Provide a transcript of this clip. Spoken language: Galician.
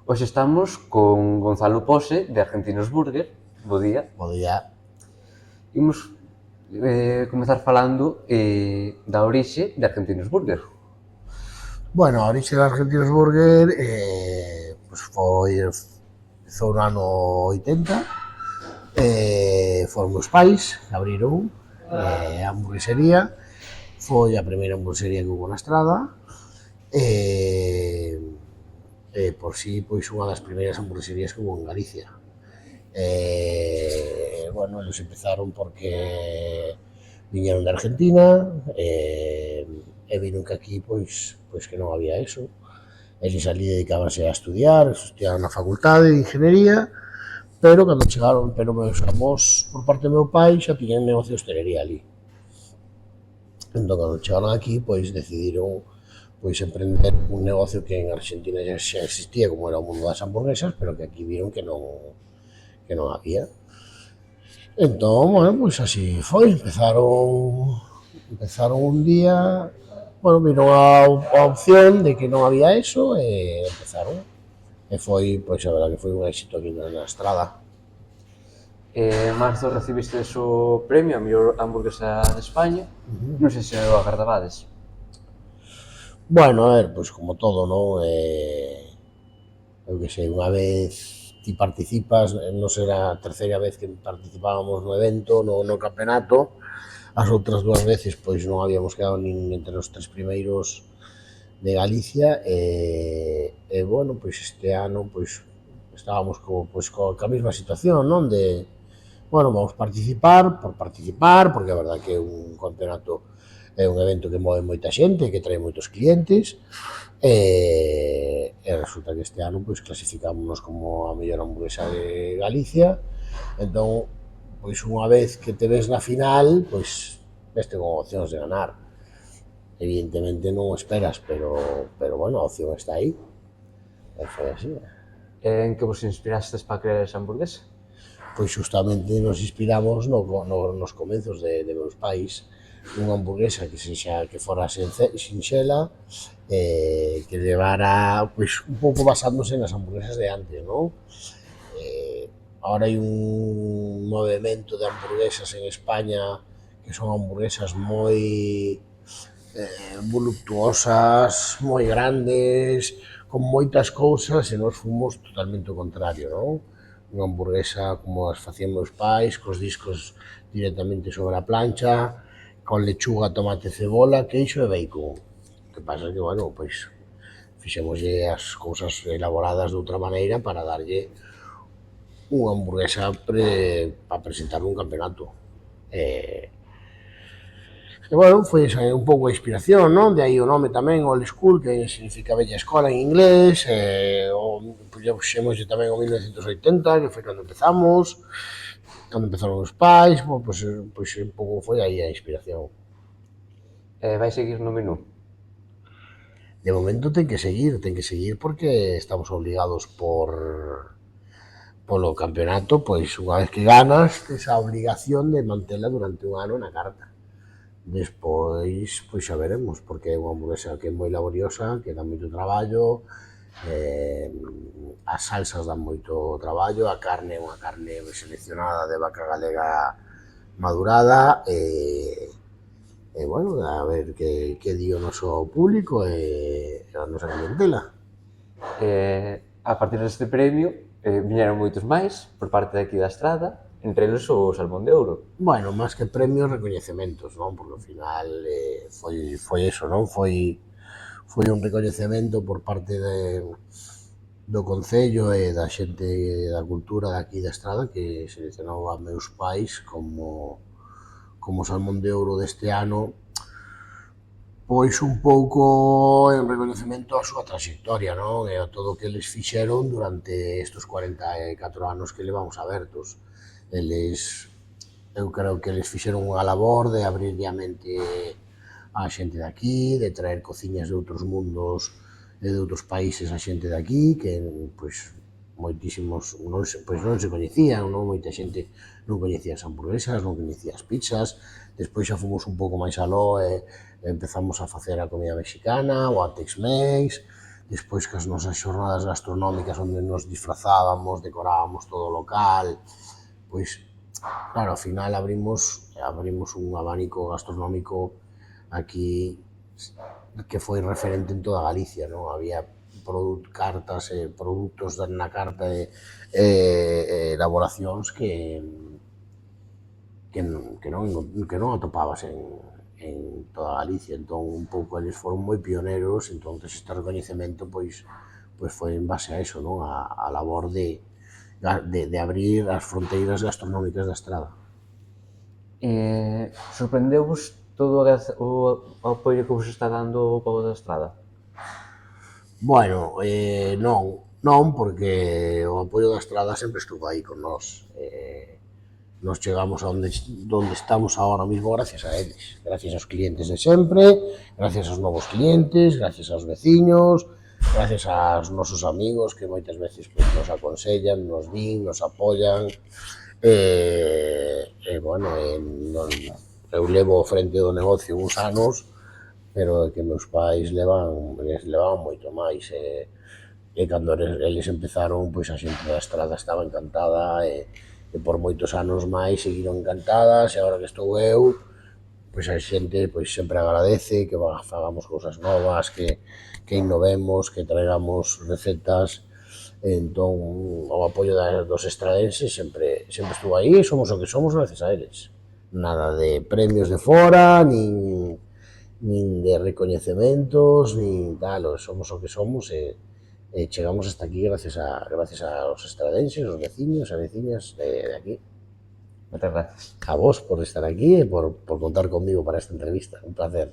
Hoxe estamos con Gonzalo Pose, de Argentinos Burger. Bo día. Bo día. Imos comezar falando da orixe de Argentinos Burger. Bueno, a orixe de Argentinos Burger pues empezou no ano 80. Foron meus pais que abriron a hamburguesería. Foi a primeira hamburguesería que hubo na Estrada. Por si, pois unha das primeiras hamburgueserías que hubo en Galicia. Bueno, eles empezaron porque viñeron de Argentina e viron que aquí pois que non había eso. Eles ali dedicábanse a estudiar na facultade de Ingeniería, pero cando chegaron, meus avós, por parte do meu pai, xa tiñan negocio de hostelería ali. Entón, cando chegaron aquí, pois decidiron emprender un negocio que en Argentina xa existía, como era o mundo das hamburguesas, pero que aquí viron que non había. Entón, bueno, pois así foi, empezaron un día, bueno, viron a opción de que non había eso e empezaron. E foi, pois a verdade que foi un éxito aquí na Estrada. En marzo recibiste o premio a mellor hamburguesa de España. Non sei se o agardabades. Bueno, a ver, pois como todo, non? Eu que sei, unha vez ti participas, non será a terceira vez que participábamos no evento, no campeonato. As outras dúas veces pois non habíamos quedado nin entre os tres primeiros de Galicia e bueno, pois este ano pois estábamos coa mesma situación, non? De, bueno, vamos participar por participar, porque a verdade que é un campeonato, é un evento que move moita xente, que trae moitos clientes, e resulta que este ano pois clasificámonos como a mellor hamburguesa de Galicia. Entón, pois unha vez que te ves na final, pois veste con opcións de ganar. Evidentemente non o esperas, pero bueno, a opción está aí. E foi así. En que vos inspirastes para crear esa hamburguesa? Pois justamente nos inspiramos nos comezos de meus pais, unha hamburguesa que fora sinxela, que levara, pois, un pouco basándose nas hamburguesas de antes, non? Ahora hai un movimento de hamburguesas en España que son hamburguesas moi voluptuosas, moi grandes, con moitas cousas, e nós fomos totalmente o contrario, non? Unha hamburguesa como as facían meus pais, cos discos directamente sobre a plancha, con lechuga, tomate, cebola, queixo e bacon. O que pasa que, bueno, pois fixémoslle as cousas elaboradas de outra maneira para darlle unha hamburguesa para presentar un campeonato. E, bueno, foi esa un pouco a inspiración, non? De aí o nome tamén, Old School, que significa bella escola en inglés, puxémoslle tamén o 1980, que foi cando empezamos, cando empezaron os pais, pois un pouco foi aí a inspiración. Vai seguir no menú? De momento ten que seguir porque estamos obligados polo campeonato, pois unha vez que ganas, tes a obligación de mantela durante un ano na carta. Despois, pois xa veremos, porque é unha hamburguesa que é moi laboriosa, que dá moito traballo, as salsas dan moito traballo, a carne é unha carne seleccionada de vaca galega madurada, e bueno, a ver que di o noso público e a nosa clientela. A partir deste premio viñeron moitos máis por parte daqui da Estrada, entre eles o Salmón de Ouro. Bueno, máis que premios, recoñecementos, non? Porque ao final foi eso, non? Foi un recoñecemento por parte do Concello e da xente da cultura daqui da Estrada que seleccionou a meus pais como Salmón de Ouro deste ano, pois un pouco en recoñecemento á súa trayectoria, non? E a todo o que eles fixeron durante estes 44 anos que levamos abertos. Eu creo que eles fixeron unha labor de abrirlle a mente a xente de aquí, de traer cociñas de outros mundos e de outros países a xente de aquí, que pois moitísimos non se coñecían, non? Moita xente non coñecía as hamburguesas, non coñecía as pizzas. Despois xa fomos un pouco máis aló e empezamos a facer a comida mexicana ou a Tex-Mex. despois que as nosas xornadas gastronómicas onde nos disfrazábamos, decorábamos todo o local, pois, claro, ao final abrimos un abanico gastronómico aquí que foi referente en toda Galicia, non? Había cartas e produtos na carta e elaboracións que non atopabas en toda Galicia, entón un pouco eles foron moi pioneros, entón este recoñecemento pois foi en base a eso, non? A labor de abrir as fronteiras gastronómicas da Estrada. Sorprendeuvos todo o apoio que vos está dando o pobo da Estrada? Bueno, non, porque o apoio da Estrada sempre estuvo aí con nós. Nos chegamos a onde estamos agora mismo gracias a eles, gracias aos clientes de sempre, gracias aos novos clientes, gracias aos veciños, gracias aos nosos amigos que moitas veces pues, nos aconsellan, nos din, nos apoyan. Bueno, eu levo frente do negocio uns anos, pero que meus pais levan moito máis. E cando eles empezaron, pois a xente da Estrada estaba encantada e por moitos anos máis seguiron encantadas e agora que estou eu, pois a xente pois sempre agradece que fagamos cousas novas, que innovemos, que traigamos recetas. Entón, o apoio dos estradenses sempre estuvo aí e somos o que somos gracias a eles. Nada de premios de fora, nin de recoñecementos, nin tal, somos o que somos e chegamos hasta aquí gracias aos estradenses, os veciños e veciñas de aquí. Moitas gracias. A vos por estar aquí e por contar conmigo para esta entrevista. Un placer.